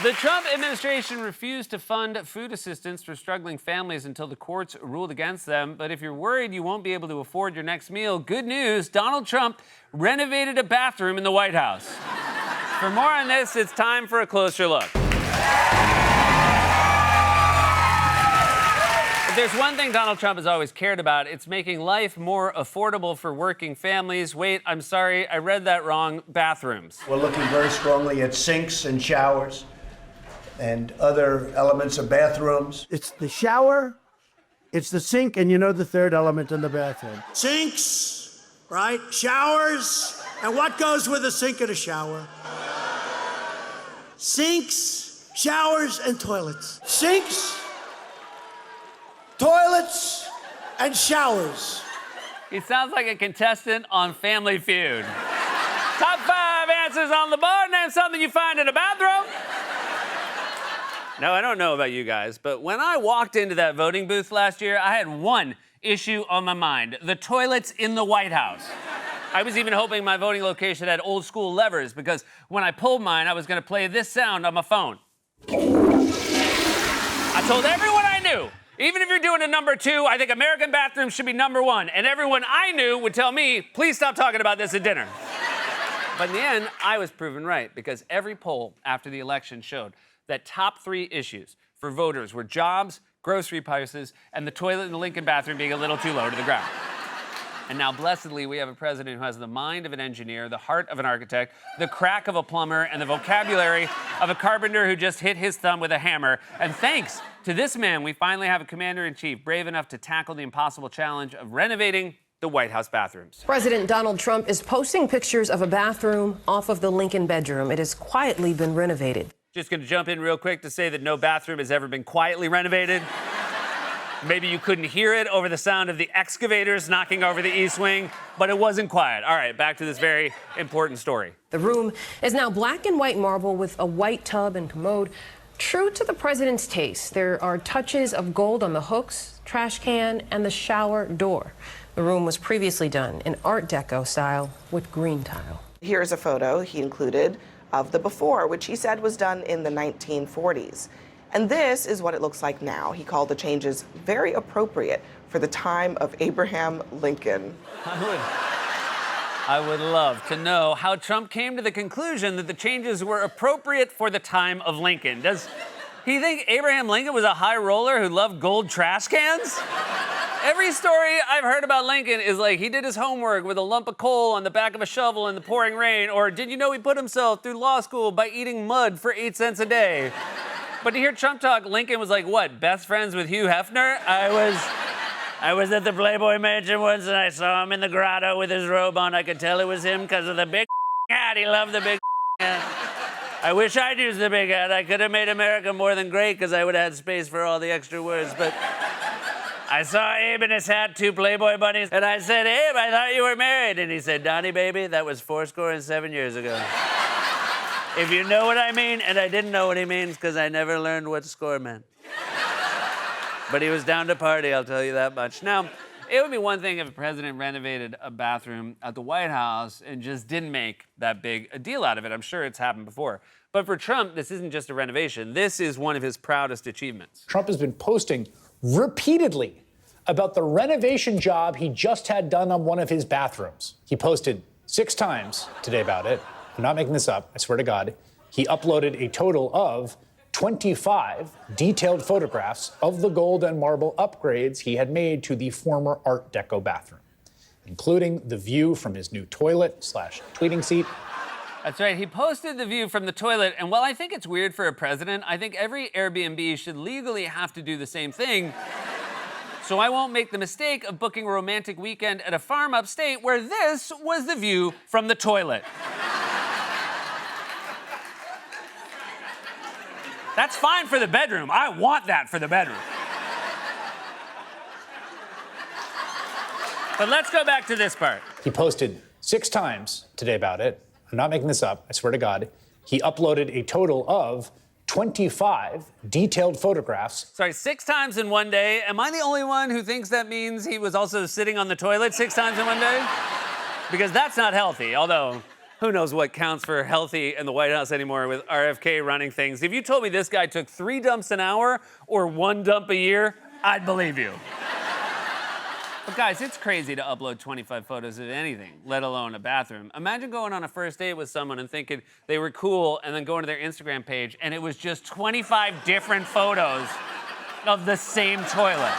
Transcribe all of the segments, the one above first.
The Trump administration refused to fund food assistance for struggling families until the courts ruled against them. But if you're worried you won't be able to afford your next meal, good news, Donald Trump renovated a bathroom in the White House. For more on this, it's time for a closer look. If there's one thing Donald Trump has always cared about, it's making life more affordable for working families. Wait, I'm sorry, I read that wrong. Bathrooms. We're looking very strongly at sinks and showers and other elements of bathrooms. It's the shower, it's the sink, and you know the third element in the bathroom. Sinks, right? Showers. And what goes with a sink and a shower? Sinks, showers, and toilets. Sinks, toilets, and showers. He sounds like a contestant on Family Feud. Top 5 answers on the board. Name something you find in a bathroom. No, I don't know about you guys, but when I walked into that voting booth last year, I had one issue on my mind: the toilets in the White House. I was even hoping my voting location had old school levers, because when I pulled mine, I was going to play this sound on my phone. I told everyone I knew, even if you're doing a number 2, I think American bathrooms should be number 1. And everyone I knew would tell me, please stop talking about this at dinner. But in the end, I was proven right, because every poll after the election showed that top 3 issues for voters were jobs, grocery prices, and the toilet in the Lincoln bathroom being a little too low to the ground. And now, blessedly, we have a president who has the mind of an engineer, the heart of an architect, the crack of a plumber, and the vocabulary of a carpenter who just hit his thumb with a hammer. And thanks to this man, we finally have a commander-in-chief brave enough to tackle the impossible challenge of renovating the White House bathrooms. President Donald Trump is posting pictures of a bathroom off of the Lincoln bedroom. It has quietly been renovated. Just going to jump in real quick to say that no bathroom has ever been quietly renovated. Maybe you couldn't hear it over the sound of the excavators knocking over the East Wing, but it wasn't quiet. All right, back to this very important story. The room is now black and white marble with a white tub and commode. True to the president's taste, there are touches of gold on the hooks, trash can, and the shower door. The room was previously done in Art Deco style with green tile. Here's a photo he included of the before, which he said was done in the 1940s. And this is what it looks like now. He called the changes very appropriate for the time of Abraham Lincoln. I would love to know how Trump came to the conclusion that the changes were appropriate for the time of Lincoln. Does he think Abraham Lincoln was a high roller who loved gold trash cans? Every story I've heard about Lincoln is like he did his homework with a lump of coal on the back of a shovel in the pouring rain, or did you know he put himself through law school by eating mud for 8 cents a day? But to hear Trump talk, Lincoln was like, what, best friends with Hugh Hefner? I was at the Playboy Mansion once and I saw him in the grotto with his robe on. I could tell it was him because of the big hat. He loved the big hat. I wish I'd used the big hat. I could have made America more than great because I would have had space for all the extra words. But I saw Abe in his hat, 2 Playboy bunnies, and I said, Abe, I thought you were married. And he said, Donnie, baby, that was 7 years ago. If you know what I mean, and I didn't know what he means because I never learned what score meant. But he was down to party, I'll tell you that much. Now, it would be one thing if a president renovated a bathroom at the White House and just didn't make that big a deal out of it. I'm sure it's happened before. But for Trump, this isn't just a renovation. This is one of his proudest achievements. Trump has been posting repeatedly about the renovation job he just had done on one of his bathrooms. He posted 6 times today about it. I'm not making this up, I swear to God. He uploaded a total of 25 detailed photographs of the gold and marble upgrades he had made to the former Art Deco bathroom, including the view from his new toilet/tweeting seat. That's right, he posted the view from the toilet, and while I think it's weird for a president, I think every Airbnb should legally have to do the same thing. So I won't make the mistake of booking a romantic weekend at a farm upstate where this was the view from the toilet. That's fine for the bedroom. I want that for the bedroom. But let's go back to this part. He posted 6 times today about it. I'm not making this up, I swear to God. He uploaded a total of 25 detailed photographs. Sorry, 6 times in one day. Am I the only one who thinks that means he was also sitting on the toilet 6 times in one day? Because that's not healthy, although Who knows what counts for healthy in the White House anymore with RFK running things. If you told me this guy took 3 dumps an hour or 1 dump a year, I'd believe you. But guys, it's crazy to upload 25 photos of anything, let alone a bathroom. Imagine going on a first date with someone and thinking they were cool and then going to their Instagram page and it was just 25 different photos of the same toilet.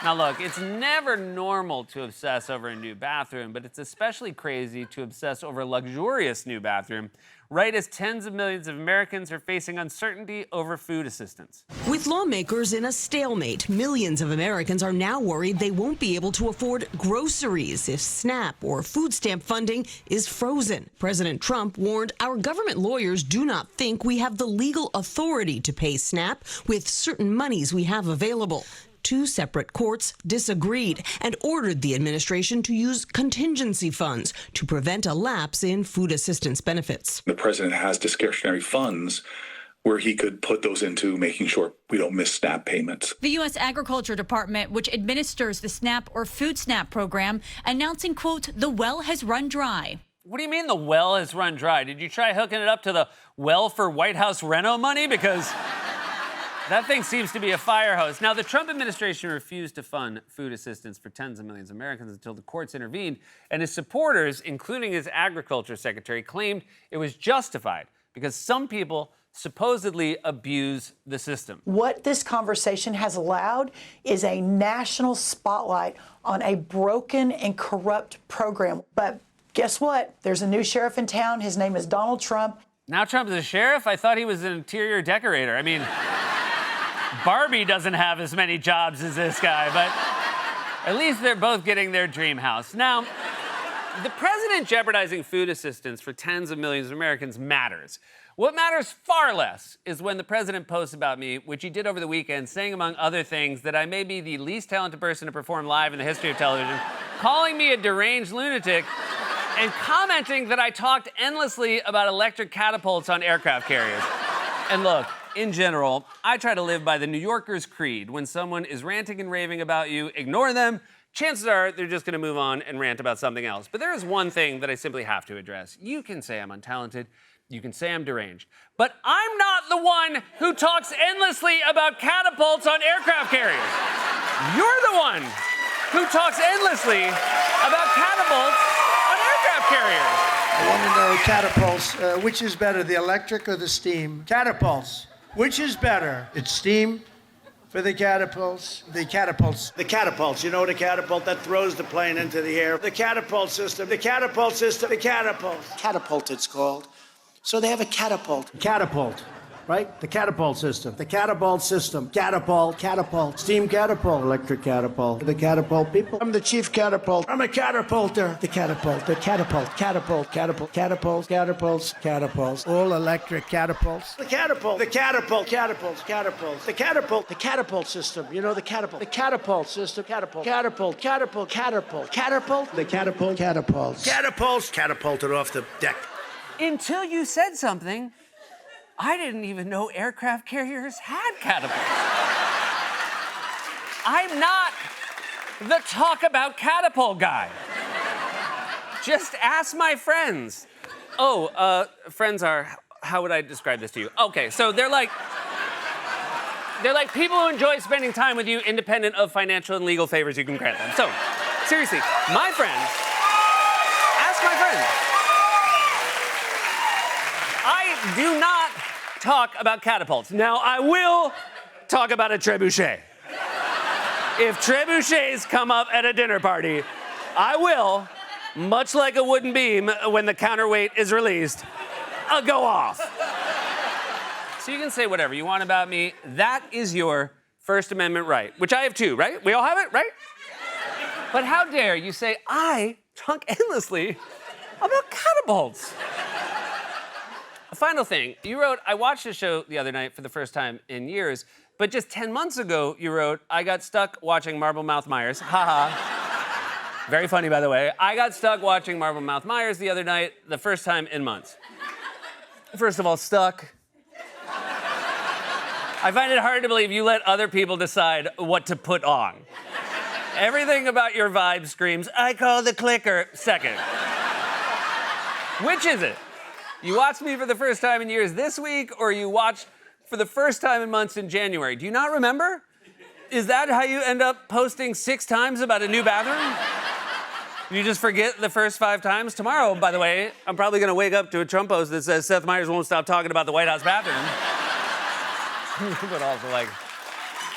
Now look, it's never normal to obsess over a new bathroom, but it's especially crazy to obsess over a luxurious new bathroom, right as tens of millions of Americans are facing uncertainty over food assistance. With lawmakers in a stalemate, millions of Americans are now worried they won't be able to afford groceries if SNAP or food stamp funding is frozen. President Trump warned our government lawyers do not think we have the legal authority to pay SNAP with certain monies we have available. 2 separate courts disagreed and ordered the administration to use contingency funds to prevent a lapse in food assistance benefits. The president has discretionary funds where he could put those into making sure we don't miss SNAP payments. The U.S. Agriculture Department, which administers the SNAP or Food Snap program, announcing, quote, the well has run dry. What do you mean the well has run dry? Did you try hooking it up to the well for White House reno money? Because that thing seems to be a fire hose. Now, the Trump administration refused to fund food assistance for tens of millions of Americans until the courts intervened, and his supporters, including his agriculture secretary, claimed it was justified because some people supposedly abuse the system. What this conversation has allowed is a national spotlight on a broken and corrupt program. But guess what? There's a new sheriff in town. His name is Donald Trump. Now Trump is a sheriff? I thought he was an interior decorator. I mean, Barbie doesn't have as many jobs as this guy, but at least they're both getting their dream house. Now, the president jeopardizing food assistance for tens of millions of Americans matters. What matters far less is when the president posts about me, which he did over the weekend, saying, among other things, that I may be the least talented person to perform live in the history of television, calling me a deranged lunatic, and commenting that I talked endlessly about electric catapults on aircraft carriers. And look, in general, I try to live by the New Yorker's creed. When someone is ranting and raving about you, ignore them. Chances are they're just going to move on and rant about something else. But there is one thing that I simply have to address. You can say I'm untalented. You can say I'm deranged. But I'm not the one who talks endlessly about catapults on aircraft carriers. You're the one who talks endlessly about catapults on aircraft carriers. I want to know catapults. Which is better, the electric or the steam? Catapults. Which is better? It's steam for the catapults. The catapults. The catapults, you know the catapult that throws the plane into the air. The catapult system, the catapult system, the catapult. Catapult, it's called. So they have a catapult. Catapult, right? The catapult system. The catapult system. Catapult. Steam catapult. Electric catapult. The catapult people. I'm the chief catapult. I'm a catapulter. The catapult. Catapults. All electric catapults. The catapult system. You know the catapult. The catapult system. Catapult. The catapults. Catapults catapulted off the deck. Until you said something, I didn't even know aircraft carriers had catapults. I'm not the talk about catapult guy. Just ask my friends. Friends are, how would I describe this to you? Okay, so they're like people who enjoy spending time with you independent of financial and legal favors you can grant them. So, seriously, my friends, ask my friends. I do not talk about catapults. Now, I will talk about a trebuchet. If trebuchets come up at a dinner party, I will, much like a wooden beam when the counterweight is released, I'll go off. So you can say whatever you want about me. That is your First Amendment right, which I have too, right? We all have it, right? But how dare you say I talk endlessly about catapults? A final thing, you wrote, I watched the show the other night for the first time in years, but just 10 months ago, you wrote, I got stuck watching Marble Mouth Myers. Haha. Very funny, by the way. I got stuck watching Marble Mouth Myers the other night, the first time in months. First of all, stuck. I find it hard to believe you let other people decide what to put on. Everything about your vibe screams, I call the clicker. Second. Which is it? You watched me for the first time in years this week, or you watched for the first time in months in January? Do you not remember? Is that how you end up posting 6 times about a new bathroom? You just forget the first 5 times? Tomorrow, by the way, I'm probably gonna wake up to a Trump post that says Seth Meyers won't stop talking about the White House bathroom. But also, like,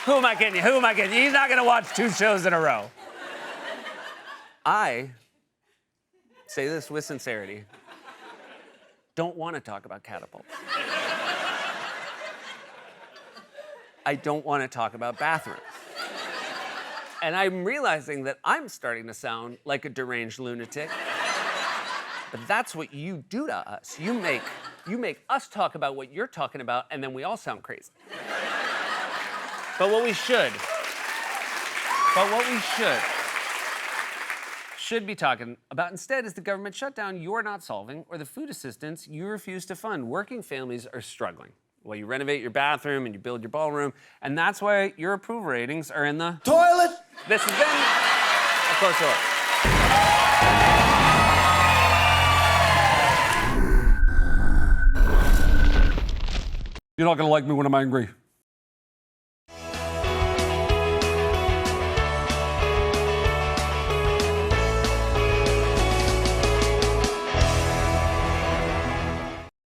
who am I kidding? Who am I kidding? He's not gonna watch 2 shows in a row. I say this with sincerity. Don't want to talk about catapults. I don't want to talk about bathrooms. And I'm realizing that I'm starting to sound like a deranged lunatic. But that's what you do to us. You make us talk about what you're talking about, and then we all sound crazy. But what we should be talking about instead is the government shutdown you're not solving or the food assistance you refuse to fund. Working families are struggling while you renovate your bathroom and you build your ballroom, and that's why your approval ratings are in the Toilet! This has been A Closer Look. You're not gonna like me when I'm angry.